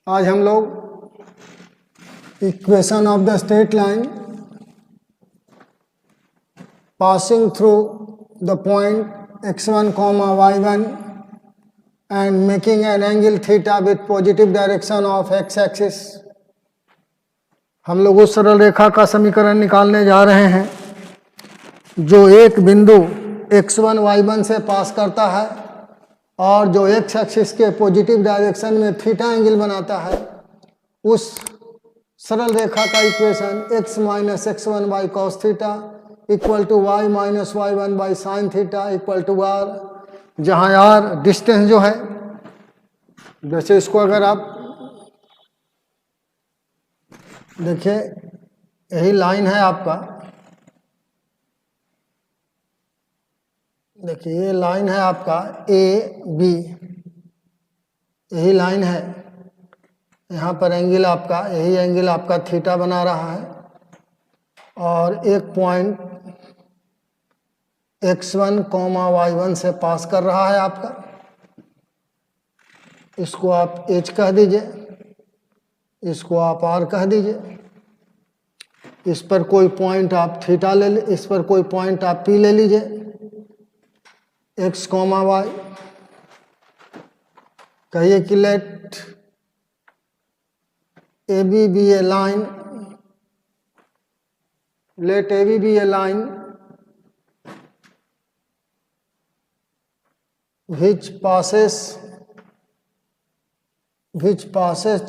आज हम लोग equation of the straight line passing through the point x1, y1 and making an angle theta with positive direction of x axis। हम लोग उस सरल रेखा का समीकरण निकालने जा रहे हैं जो एक बिंदु x1, y1 से पास करता है और जो x एक्सिस के पॉजिटिव डायरेक्शन में थीटा एंगल बनाता है। उस सरल रेखा का equation x minus x1 by cos theta equal to y minus y1 by sine theta equal to r, जहाँ r डिस्टेंस जो है, जैसे इसको अगर आप देखिए यही लाइन है आपका, देखिए ये लाइन है आपका ए बी, यही लाइन है। यहाँ पर एंगल आपका, यही एंगल आपका थीटा बना रहा है और एक पॉइंट x1, y1 से पास कर रहा है आपका। इसको आप h कह दीजिए, इसको आप r कह दीजिए। इस पर कोई पॉइंट आप थीटा ले लीजिए, इस पर कोई पॉइंट आप p ले लीजिए, x, y। कहिए कि late AB be a line, let AB be a line which passes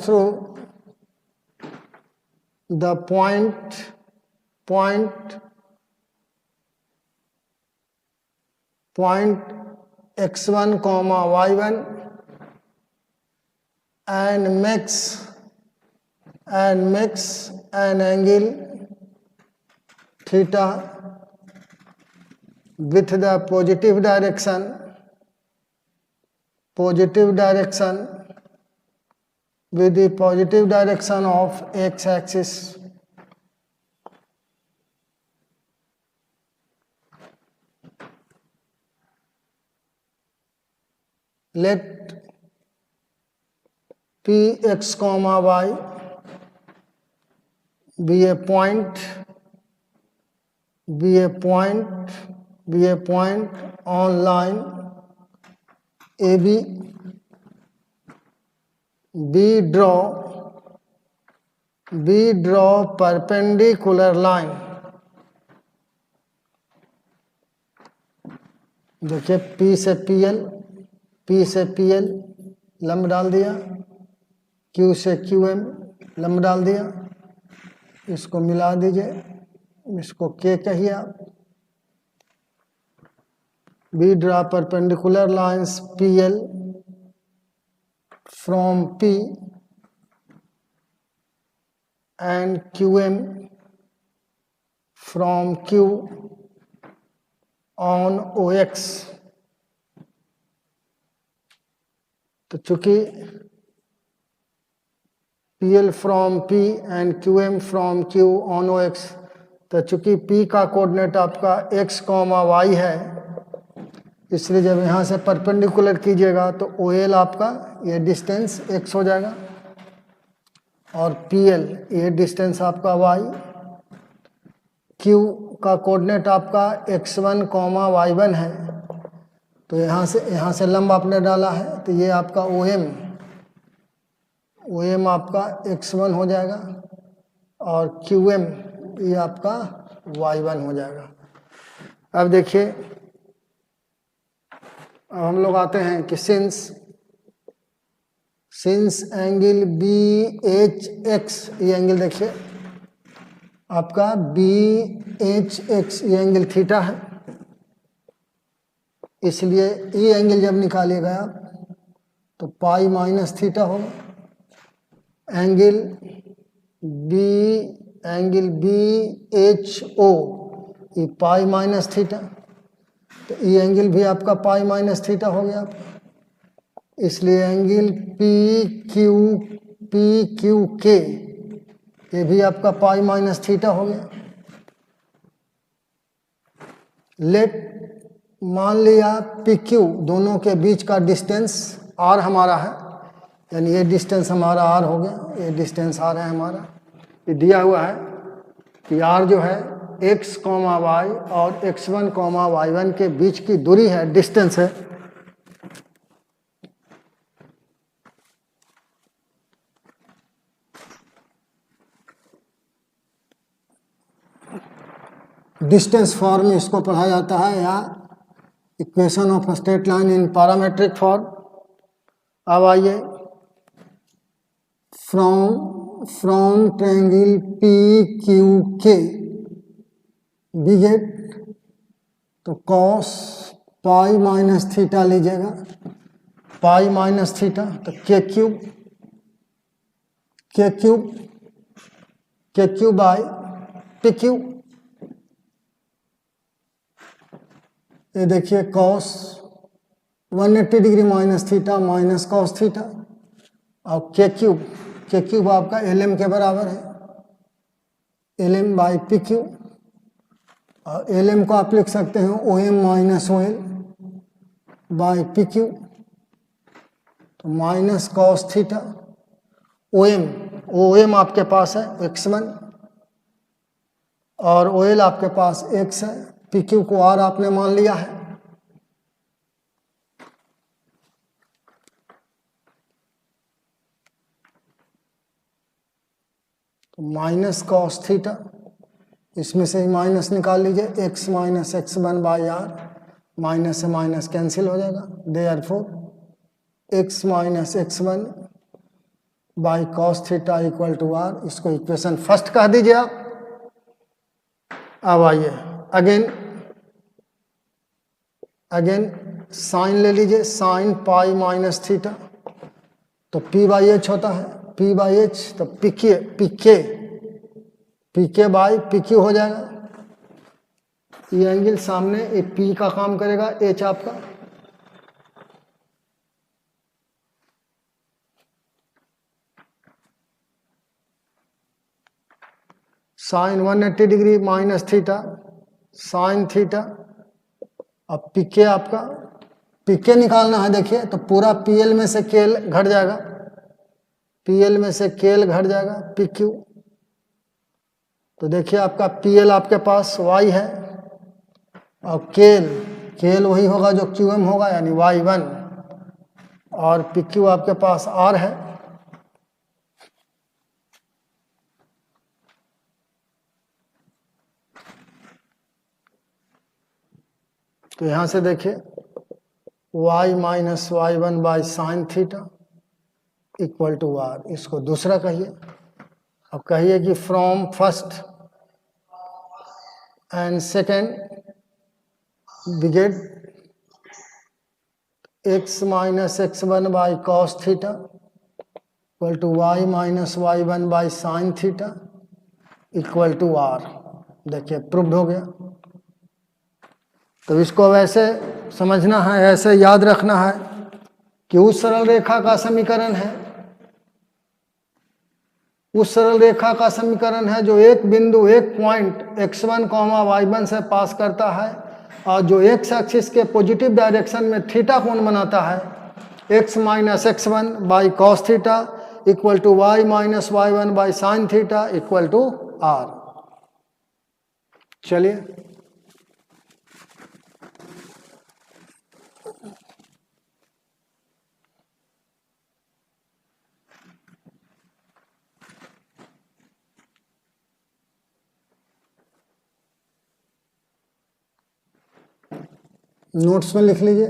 through the point x1, y1 and makes an angle theta with the positive direction with the positive direction of x axis। Let px, y be a point on line AB। B draw perpendicular line। देखिए P से PL लंब डाल दिया, Q से QM लंब डाल दिया, इसको मिला दीजिए, इसको K कहिए आप। B draw perpendicular lines PL from P and QM from Q on OX। तो चूंकि PL from P and QM from Q on OX, तो चूंकि P का कोऑर्डिनेट आपका x, y है, इसलिए जब यहाँ से परपेंडिकुलर कीजिएगा तो OL आपका ये डिस्टेंस x हो जाएगा और PL ये डिस्टेंस आपका y। Q का कोऑर्डिनेट आपका x1, y1 है, तो यहाँ से लंब आपने डाला है, तो ये आपका OM आपका x1 हो जाएगा और QM ये आपका y1 हो जाएगा। अब देखिए, अब हम लोग आते हैं कि सिंस एंगल BHX, ये एंगल देखिए आपका BHX, ये एंगल थीटा है, इसलिए ये एंगल जब निकालिएगा आप तो पाई माइनस थीटा होगा। एंगल BHO ये पाई माइनस थीटा, तो ये एंगल भी आपका पाई माइनस थीटा हो गया, इसलिए एंगल PQK ये भी आपका पाई माइनस थीटा हो गया। लेट मान लिया PQ दोनों के बीच का डिस्टेंस R हमारा है, यानी ये डिस्टेंस हमारा r हो गया, ये डिस्टेंस r है हमारा। ये दिया हुआ है कि r जो है x, y और x1, y1 के बीच की दूरी है, डिस्टेंस है। डिस्टेंस फॉर्म में इसको पढ़ा जाता है, या equation of straight line in parametric form. अब आइए, फ्रॉम ट्रायंगल पी क्यू के वी गेट, तो कॉस पाई माइनस थीटा लीजिएगा, पाई माइनस थीटा, तो के क्यूब बाई पी क्यू। ये देखिए cos 180 degree minus theta minus cos theta, और के क्यूब आपका एल के बराबर है, एल बाई पी क्यू। और एल को आप लिख सकते हैं O M minus O L by P Q, तो minus cos theta. O M आपके पास है x1 और ओ एल आपके पास x है, पी क्यू को r आपने मान लिया है। तो माइनस कॉस थीटा, इसमें से ही माइनस निकाल लीजिए, x minus x1 by r, minus से माइनस कैंसिल हो जाएगा, therefore x minus x1 by cos theta equal to r. इसको इक्वेशन फर्स्ट कह दीजिए आप। अब आइए अगेन साइन ले लीजिए, साइन पाई माइनस थीटा, तो पी बाई एच होता है, पी बाई एच, तो पीके बाई पी क्यू हो जाएगा। ये एंगल सामने ये पी का काम करेगा, एच आपका, sine 180 degree minus theta sine theta. अब पीके आपका, पीके निकालना है, देखिए तो पूरा पीएल में से केएल घट जाएगा, पीएल में से केएल घट जाएगा, पीक्यू। तो देखिए आपका पीएल आपके पास y है, और केएल वही होगा जो क्यूएम होगा, यानी y1, और पीक्यू आपके पास r है। तो यहां से देखिए y minus y1 by sine theta equal to r. इसको दूसरा कहिए। अब कहिए कि from first and second we get x minus x1 by cos theta equal to y minus y1 by sine theta equal to r. देखिए proved हो गया। तो इसको वैसे समझना है, ऐसे याद रखना है कि उस सरल रेखा का समीकरण है, उस सरल रेखा का समीकरण है जो एक बिंदु, एक पॉइंट x1, y1 से पास करता है, और जो x एक्सिस के पॉजिटिव डायरेक्शन में थीटा कोण बनाता है, x minus x1 by cos theta equal to y minus y1 by sine theta equal to r. चलिए नोट्स में लिख लीजिए।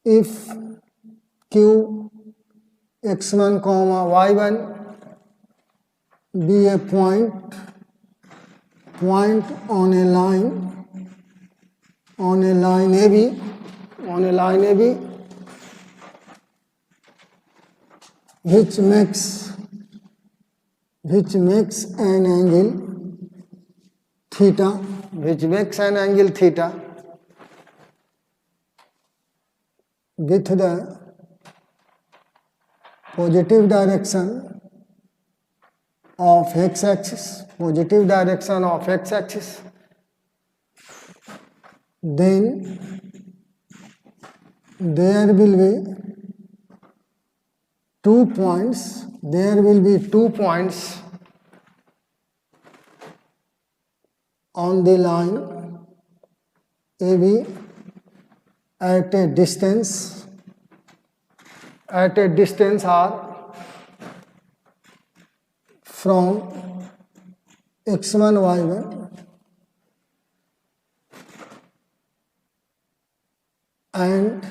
If Q x1, y1 be a point on a line AB which makes an angle theta, with the positive direction of x-axis, then there will be 2 points, there will be 2 points on the line AB at a distance r from x1 y1 and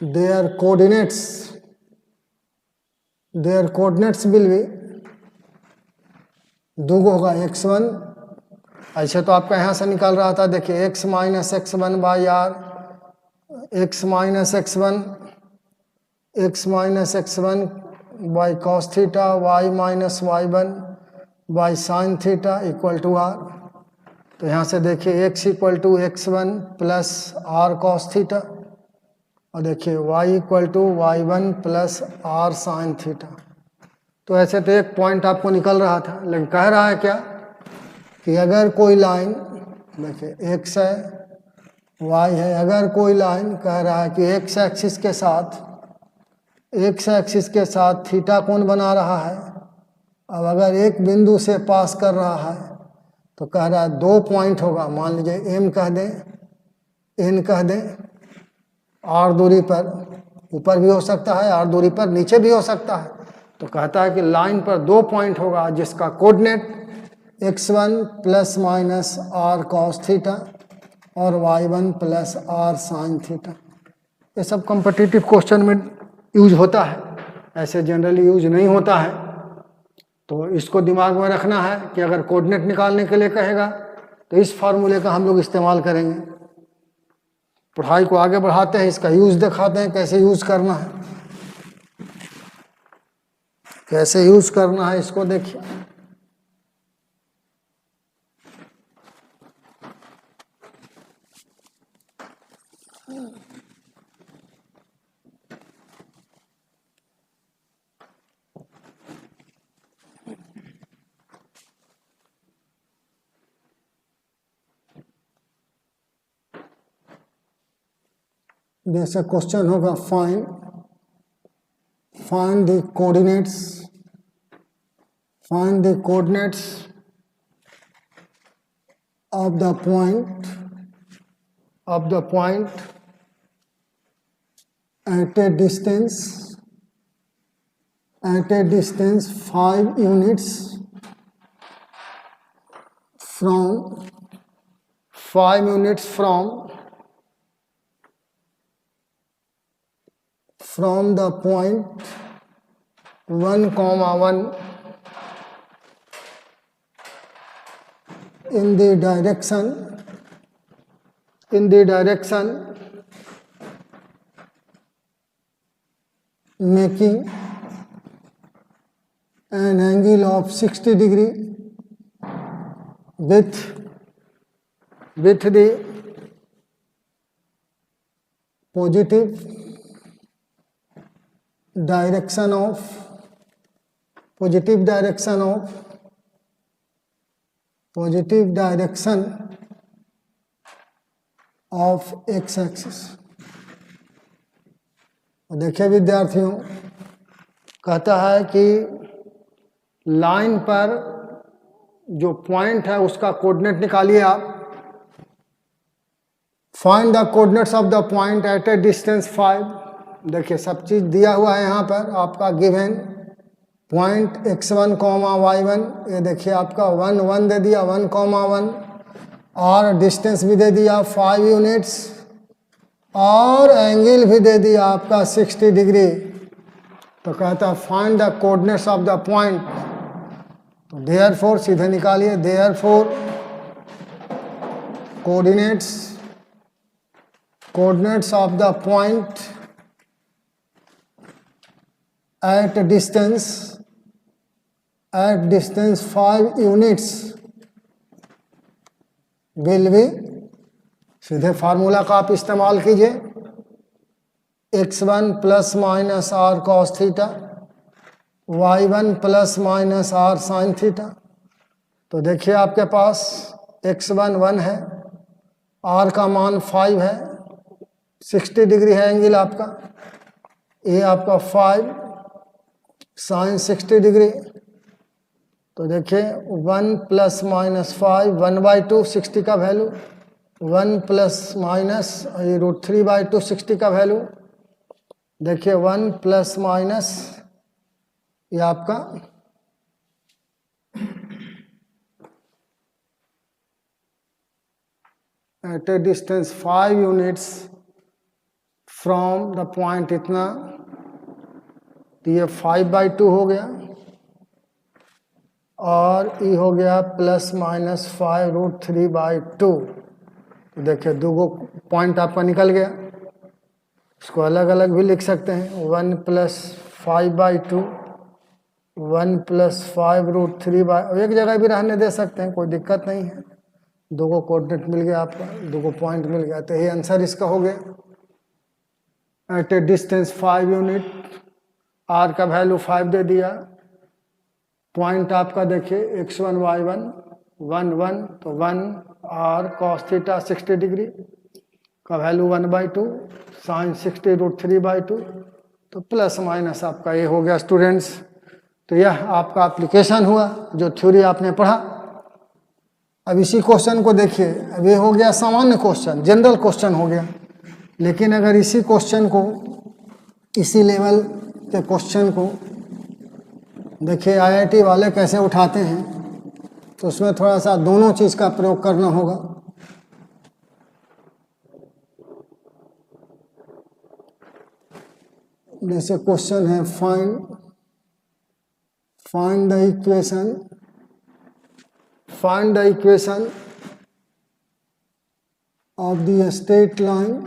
their coordinates will be दो होगा x1, ऐसे तो आपका यहाँ से निकल रहा था, देखिए x minus x1 by r, x minus x1 by cos theta, y minus y1 by sine theta equal to r. तो यहाँ से देखिए x equal to x1 plus r cos theta, और देखिए y equal to y1 plus r sine theta. तो ऐसे तो एक पॉइंट आपको निकल रहा था, लेकिन कह रहा है क्या कि अगर कोई लाइन, देखिए x है y है, अगर कोई लाइन कह रहा है कि x एक्सिस के साथ थीटा कोण बना रहा है, अब अगर एक बिंदु से पास कर रहा है तो कह रहा है 2 पॉइंट होगा, मान लीजिए m कह दें, n कह दें, r दूरी पर ऊपर भी हो सकता है, r दूरी पर नीचे भी हो सकता है। तो कहता है कि लाइन पर 2 पॉइंट होगा जिसका coordinate x1 plus minus r cos theta और y1 plus r sine theta. ये सब कॉम्पिटिटिव क्वेश्चन में यूज होता है, ऐसे जनरली यूज नहीं होता है। तो इसको दिमाग में रखना है कि अगर कोऑर्डिनेट निकालने के लिए कहेगा तो इस फार्मूले का हम लोग इस्तेमाल करेंगे। पढ़ाई को आगे बढ़ाते हैं, इसका यूज दिखाते हैं कैसे यूज करना है, कैसे यूज करना है इसको देखिए। जैसे क्वेश्चन होगा find the coordinates of the point at a distance 5 units from the point 1,1 in the direction making an angle of 60 degree with the positive direction of x axis। देखिए विद्यार्थियों, कहता है कि लाइन पर जो पॉइंट है उसका कोऑर्डिनेट निकालिए आप। Find the coordinates of the point at a distance 5। देखिए सब चीज दिया हुआ है यहाँ पर आपका गिवन पॉइंट x1, y1, ये देखिए आपका 1, 1 दे दिया, 1, 1 और डिस्टेंस भी दे दिया 5 यूनिट्स और एंगल भी दे दिया आपका 60 डिग्री। तो कहता है find the coordinates of the point. तो देयरफॉर सीधे निकालिए, therefore coordinates of the point at distance 5 units will be, सीधे फार्मूला का आप इस्तेमाल कीजिए, x1 plus minus r cos theta, y1 plus minus r sine theta. तो देखिए आपके पास x1 1 है, आर का मान 5 है, 60 डिग्री है एंगल आपका, ए आपका 5 साइन 60 डिग्री। तो देखिए 1 प्लस माइनस 5 1/2 60 का वैल्यू, 1 प्लस माइनस √3/2 60 का वैल्यू। देखिए 1 प्लस माइनस ये आपका at a distance 5 units from the point इतना, तो ये 5/2 हो गया और ये हो गया प्लस माइनस 5√3/2। तो देखिए दो पॉइंट आपका निकल गया। इसको अलग अलग भी लिख सकते हैं, 1 प्लस 5/2, 1 प्लस 5√3/, एक जगह भी रहने दे सकते हैं, कोई दिक्कत नहीं है। दो को कोऑर्डिनेट मिल गया आपका, दो को पॉइंट मिल गया, तो ये आंसर इसका हो गया। At a distance 5 unit, r का वैल्यू 5 दे दिया, पॉइंट आपका देखिए x1 y1 1 1, तो 1 आर कॉस थीटा 60 डिग्री का वैल्यू 1/2 साइन 60 √3/2, तो प्लस माइनस आपका ये हो गया स्टूडेंट्स। तो यह आपका एप्लीकेशन हुआ जो थ्योरी आपने पढ़ा। अब इसी क्वेश्चन को देखिए, अब ये हो गया सामान्य क्वेश्चन, जनरल क्वेश्चन हो गया। लेकिन अगर इसी क्वेश्चन को, इसी लेवल के क्वेश्चन को देखिए आईआईटी वाले कैसे उठाते हैं, तो उसमें थोड़ा सा दोनों चीज़ का प्रयोग करना होगा। जैसे क्वेश्चन है find the equation of the straight line,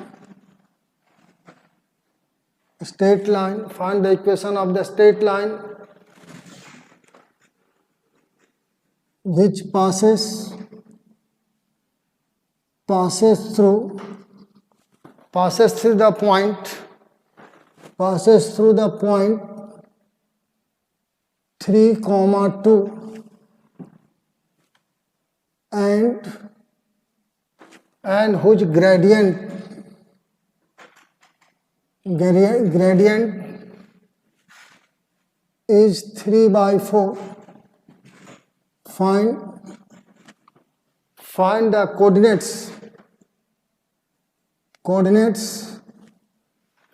find the equation of the straight line which passes through the point 3, 2 and whose gradient is 3/4. Find the coordinates.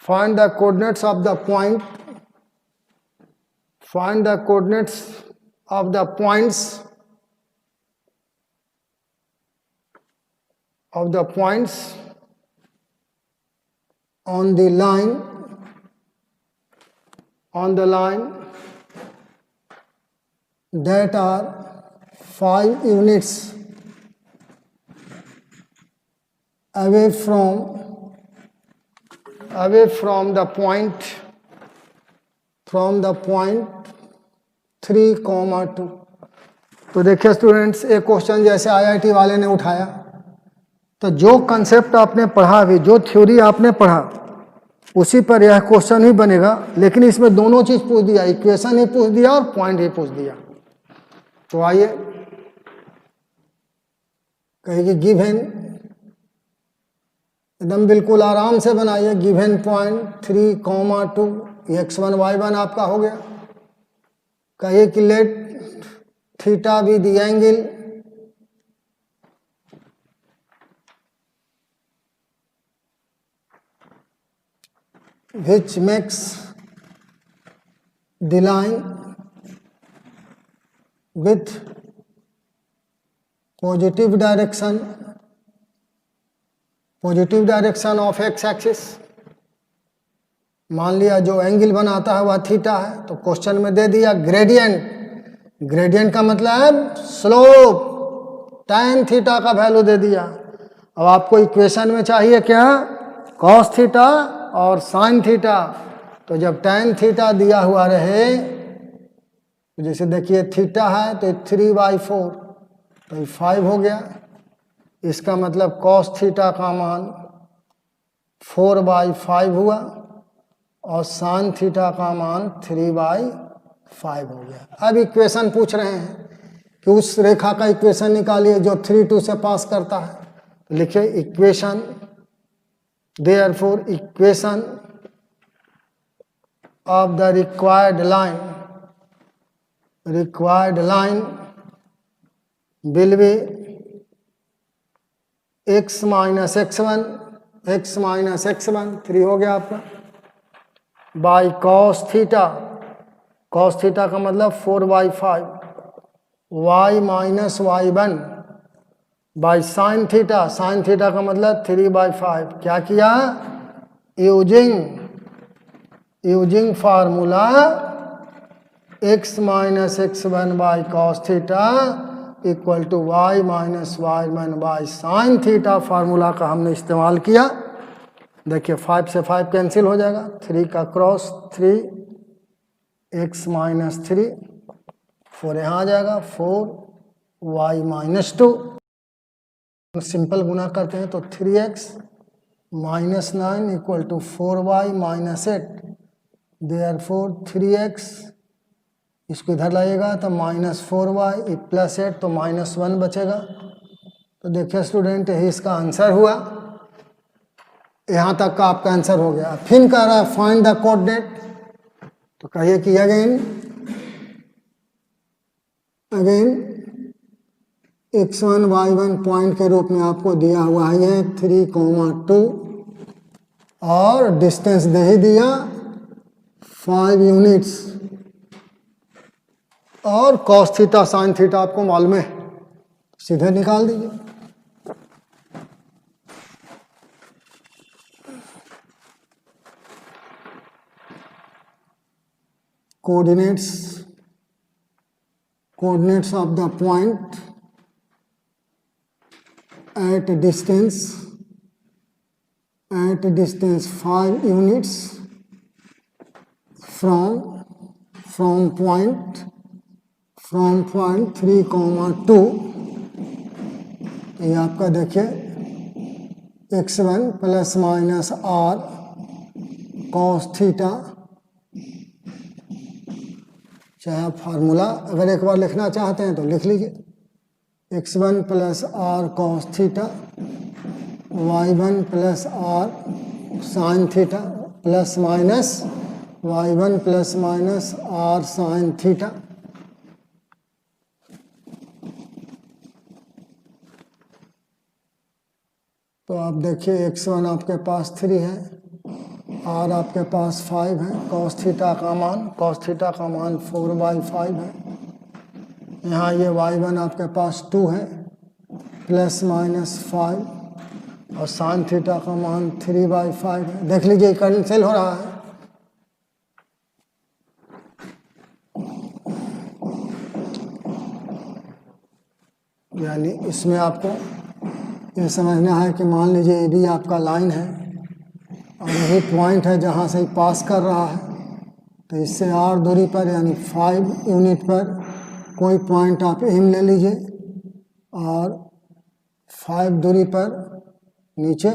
Find the coordinates of the point. Find the coordinates of the points on the line that are 5 units away from the point 3, 2। तो देखिए students, एक question जैसे IIT वाले ने उठाया, तो जो concept आपने पढ़ा अभी, जो थ्योरी आपने पढ़ा, उसी पर यह क्वेश्चन ही बनेगा। लेकिन इसमें दोनों चीज पूछ दिया, इक्वेशन ही पूछ दिया और पॉइंट ही पूछ दिया। तो आइए कहेगी गिवन, एकदम बिल्कुल आराम से बनाइए। गिवन पॉइंट 3, 2 x1 y1 आपका हो गया। कहिए कि let theta be the angle which makes the line with positive direction of x axis। मान लिया जो एंगल बनाता है वह थीटा है, तो क्वेश्चन में दे दिया ग्रेडियंट का मतलब स्लोप, tan थीटा का वैल्यू दे दिया। अब आपको इक्वेशन में चाहिए क्या, cos थीटा और sin थीटा। तो जब tan थीटा दिया हुआ रहे, तो जैसे देखिए थीटा है तो 3/4, तो ये 5 हो गया। इसका मतलब cos थीटा का मान 4/5 हुआ और sin थीटा का मान 3/5 हो गया। अब इक्वेशन पूछ रहे हैं कि उस रेखा का इक्वेशन निकालिए जो 3, 2 से पास करता है। लिखे equation, therefore equation of the required line will be x minus x1 3 हो गया आपका, by cos थीटा का मतलब 4/5 y minus y1 by sin theta का मतलब 3/5। क्या किया? Using formula x minus x1 by cos theta equal to y minus y1 by sin theta formula का हमने इस्तेमाल किया। देखिए 5 से 5 कैंसिल हो जाएगा, 3 का क्रॉस 3 x minus 3 4 यहाँ आ जाएगा 4 y minus 2, सिंपल गुना करते हैं तो 3x minus 9 equal to 4y minus 8, therefore 3x इसको इधर लाइएगा तो -4y प्लस 8 तो -1 बचेगा। तो देखिए स्टूडेंट यही इसका आंसर हुआ, यहाँ तक का आपका आंसर हो गया। फिर कह रहा है फाइंड द कोऑर्डिनेट, तो कहिए कि अगेन x1 y1 पॉइंट के रूप में आपको दिया हुआ है 3,2 और डिस्टेंस दे ही दिया 5 यूनिट्स और cos थीटा sin थीटा आपको मालूम है, सीधे निकाल दीजिए। coordinates of the point at distance 5 units from point 3,2, ये आपका देखिए x1 plus minus r cos theta, चाहे आप फार्मूला अगर एक बार लिखना चाहते हैं तो लिख लीजिए, x1 plus r cos theta y1 plus r sin theta plus minus y1 plus minus r sin theta. तो आप देखिए x1 आपके पास 3 है, r आपके पास 5 है, cos थीटा का मान 4/5 है, यहाँ ये y1 आपके पास 2 है प्लस माइनस 5 और sin थीटा का मान 3/5 है। देख लीजिए कैंसिल हो रहा है, यानी इसमें आपको ये समझना है कि मान लीजिए ये भी आपका लाइन है और यही पॉइंट है जहाँ से पास कर रहा है, तो इससे r दूरी पर यानी 5 यूनिट पर कोई पॉइंट आप एम ले लीजिए और 5 दूरी पर नीचे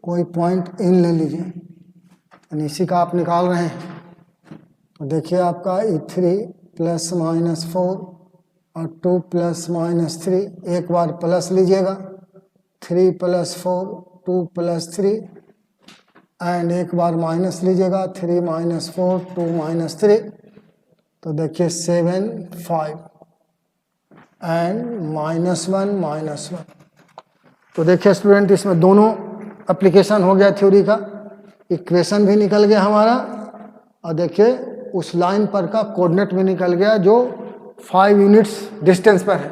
कोई पॉइंट इन ले लीजिए, यानी इसी का आप निकाल रहे हैं। तो देखिए आपका E3 प्लस माइनस 4 और 2 प्लस माइनस 3, एक बार प्लस लीजिएगा 3 प्लस 4 2 प्लस 3 एंड एक बार माइनस लीजिएगा 3 माइनस 4 2 माइनस 3, तो देखिए 7 5 एंड -1 तो देखिए स्टूडेंट इसमें दोनों एप्लीकेशन हो गया थ्योरी का, इक्वेशन भी निकल गया हमारा और देखिए उस लाइन पर का कोऑर्डिनेट भी निकल गया जो 5 यूनिट्स डिस्टेंस पर है।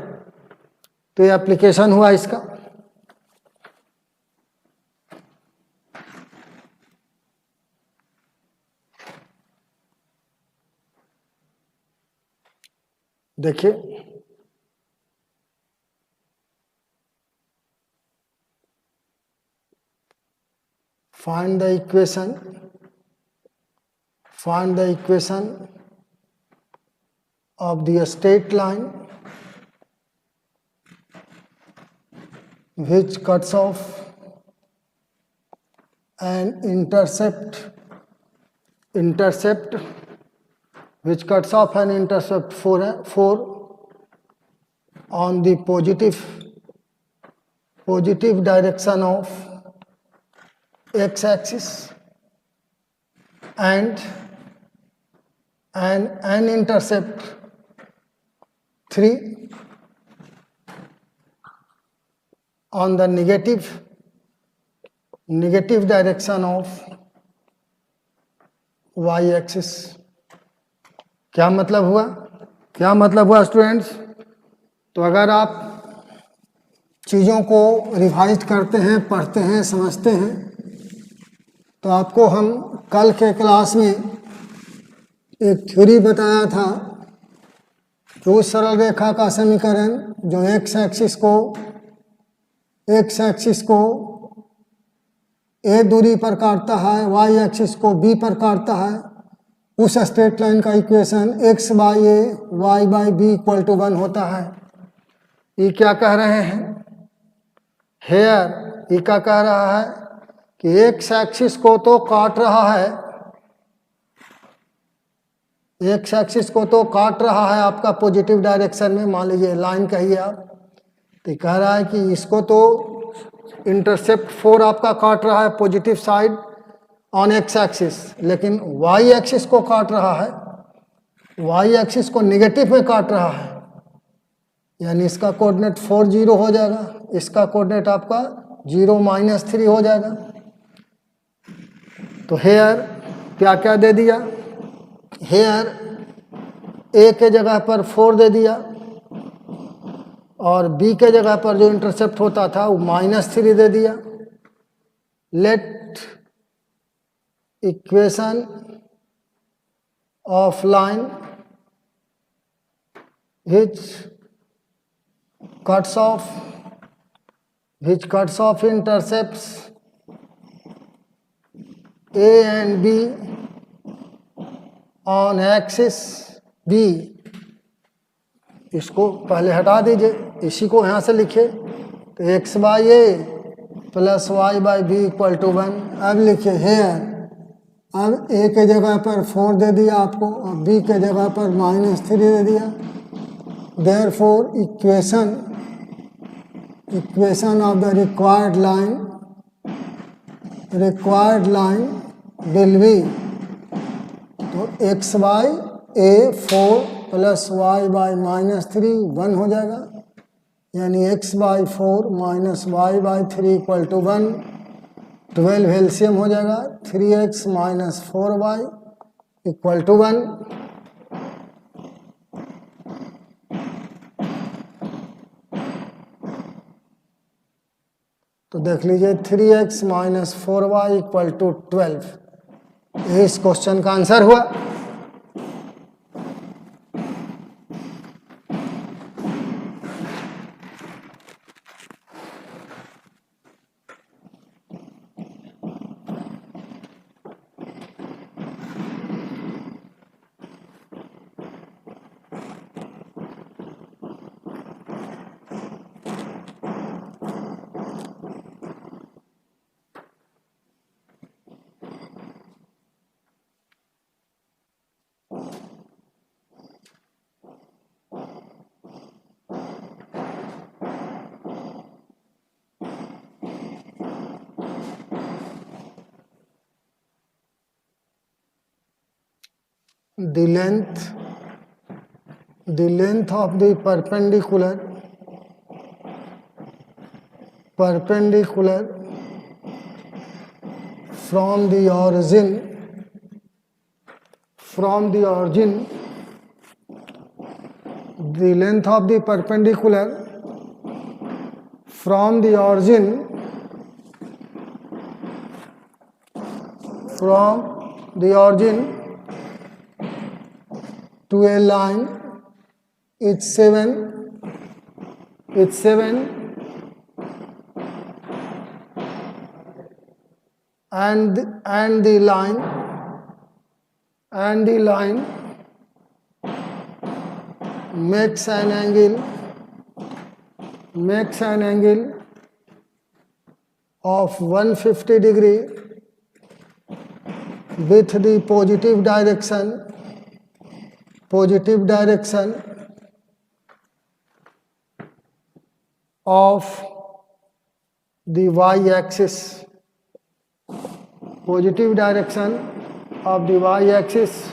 तो ये एप्लीकेशन हुआ इसका। देखिए find the equation of the straight line which cuts off an intercept which cuts off an intercept 4 on the positive positive direction of x-axis and an intercept 3 on the negative direction of y-axis। क्या मतलब हुआ students? तो अगर आप चीज़ों को revise करते हैं, पढ़ते हैं, समझते हैं, तो आपको हम कल के क्लास में एक थ्योरी बताया था कि उस सरल रेखा का समीकरण जो एक्स एक्सिस को ए दूरी पर काटता है, वाई एक्सिस को बी पर काटता है, उस स्ट्रेट लाइन का equation x by a y by b equal to 1 होता है। ये क्या कह रहे हैं? हेयर ये क्या कह रहा है कि एक्स एक्सिस को तो काट रहा है, एक्स एक्सिस को तो काट रहा है आपका पॉजिटिव डायरेक्शन में, मान लीजिए लाइन कहिए आप, तो कह रहा है कि इसको तो इंटरसेप्ट 4 आपका काट रहा है positive side on x axis, लेकिन वाई एक्सिस को काट रहा है, वाई एक्सिस को नेगेटिव में काट रहा है, यानी इसका कोऑर्डिनेट 4 0 हो जाएगा, इसका कोऑर्डिनेट आपका 0 -3 हो जाएगा। तो हेयर क्या क्या दे दिया? हेयर ए के जगह पर 4 दे दिया और बी के जगह पर जो इंटरसेप्ट होता था वो -3 दे दिया। Let equation of line which cuts off intercepts A and B on axis B, इसको पहले हटा दीजिए, इसी को यहाँ से लिखिए, तो x by a plus y by b equal to 1। अब लिखिए हेयर, अब ए के जगह पर 4 दे दिया आपको और बी के जगह पर -3 दे दिया। Therefore equation of the required line will be, तो x by a 4 plus y by -3 1 हो जाएगा, यानी x by 4 minus y by 3 equal to 1। 12 LCM हो जाएगा, 3x minus 4y equal to 1। तो देख लीजिए 3x minus 4y equal to 12, ये इस क्वेश्चन का आंसर हुआ। The length of the perpendicular from the origin, the length of the perpendicular from the origin to a line is 7, and the line makes an angle of 150 degree with the positive direction of the y-axis, positive direction of the y-axis.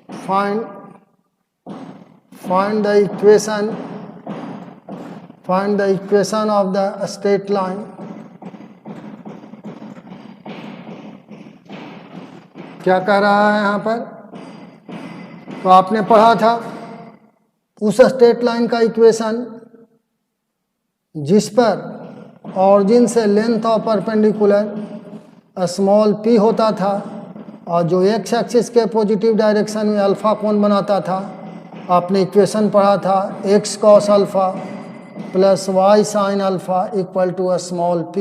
Find the equation of the straight line. क्या कह रहा है यहाँ पर? तो आपने पढ़ा था उस स्ट्रेट लाइन का इक्वेशन जिस पर ऑरिजिन से length of perpendicular small p होता था और जो एक्स एक्सिस के पॉजिटिव डायरेक्शन में अल्फा कोण बनाता था. आपने इक्वेशन पढ़ा था x cos alpha plus y sin alpha equal to small p,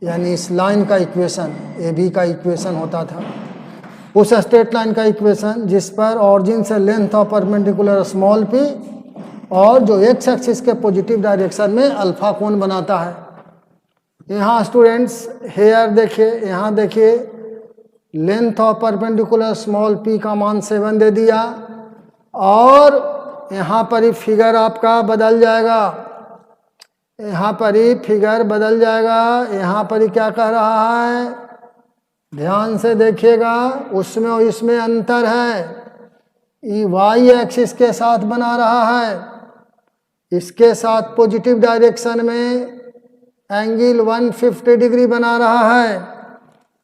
यानी इस लाइन का इक्वेशन ए बी का इक्वेशन होता था. उस स्ट्रेट लाइन का इक्वेशन जिस पर ऑरिजिन से length of perpendicular small p और जो एक्स एक्सिस के पॉजिटिव डायरेक्शन में अल्फा कोण बनाता है. यहाँ स्टूडेंट्स हेयर देखिए, यहाँ देखिए length of perpendicular small p का मान 7 दे दिया और यहाँ पर ही फिगर आपका बदल जाएगा. यहाँ पर ही फिगर बदल जाएगा. यहाँ पर ही क्या कह रहा है, ध्यान से देखिएगा, उसमें और इसमें अंतर है. ये वाई एक्सिस के साथ बना रहा है, इसके साथ पॉजिटिव डायरेक्शन में एंगल 150 डिग्री बना रहा है.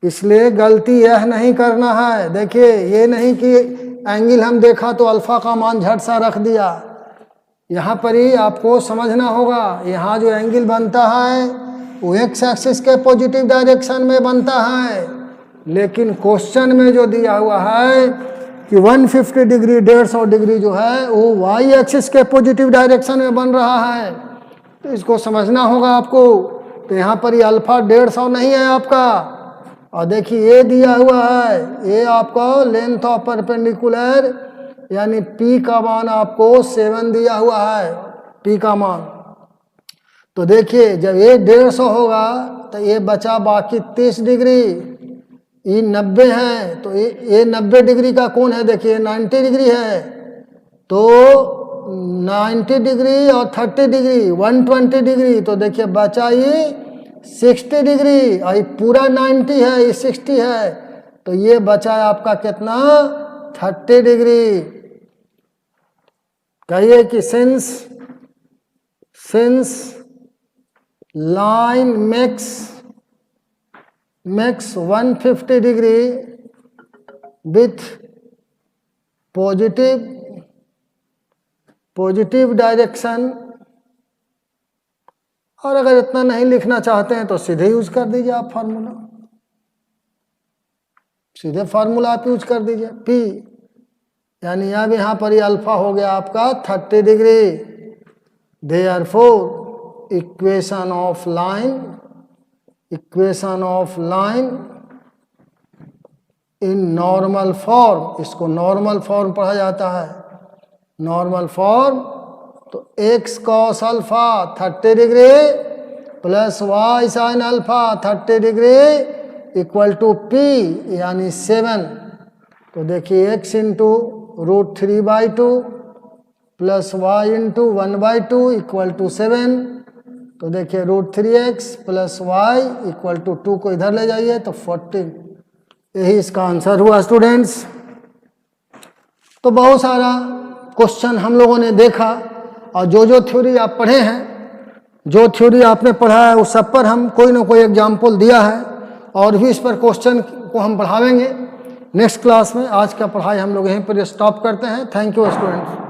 इसलिए गलती यह नहीं करना है. देखिए ये नहीं कि एंगल हम देखा तो अल्फा का मान झट सा रख दिया. यहाँ पर ही आपको समझना होगा, यहाँ जो एंगल बनता है वो एक्स एक्सिस के पॉजिटिव डायरेक्शन में बनता है, लेकिन क्वेश्चन में जो दिया हुआ है कि 150 डिग्री 150 डिग्री जो है वो वाई एक्सिस के पॉजिटिव डायरेक्शन में बन रहा है. तो इसको समझना होगा आपको. तो यहाँ पर ये अल्फा 150 नहीं है आपका. और देखिए ये दिया हुआ है, ये आपका लेंथ ऑफ परपेंडिकुलर यानी p का मान आपको 7 दिया हुआ है, p का मान. तो देखिए जब ये 150 होगा तो ये बचा बाकी 30 डिग्री, ये 90 है. तो ये 90 डिग्री का कोण है, देखिए 90 डिग्री है. तो 90 डिग्री और 30 डिग्री 120 डिग्री. तो देखिए बचा ये 60 डिग्री और ये पूरा 90 है, ये 60 है. तो ये बचा है आपका कितना, 30 डिग्री. कहिए कि since line makes 150 degree with positive direction. और अगर इतना नहीं लिखना चाहते हैं तो सीधे यूज कर दीजिए आप फार्मूला, सीधे फार्मूला आप यूज कर दीजिए. p यानी अब यहाँ पर ये अल्फा हो गया आपका 30 degree. Therefore equation of line in normal form, इसको नॉर्मल फॉर्म पढ़ा जाता है. नॉर्मल फॉर्म तो x cos alpha 30 degree plus y sin alpha 30 degree equal to p यानी 7. तो देखिए x into √3/2 plus y into 1/2 equal to 7. तो देखिए √3x plus y equal to 2 को इधर ले जाइए तो 14. यही इसका आंसर हुआ स्टूडेंट्स. तो बहुत सारा क्वेश्चन हम लोगों ने देखा और जो थ्योरी आप पढ़े हैं, जो थ्योरी आपने पढ़ा है उस सब पर हम कोई ना कोई एग्जाम्पल दिया है और भी इस पर क्वेश्चन को हम पढ़ावेंगे नेक्स्ट क्लास में. आज का पढ़ाई हम लोग यहीं पर स्टॉप करते हैं. Thank you students.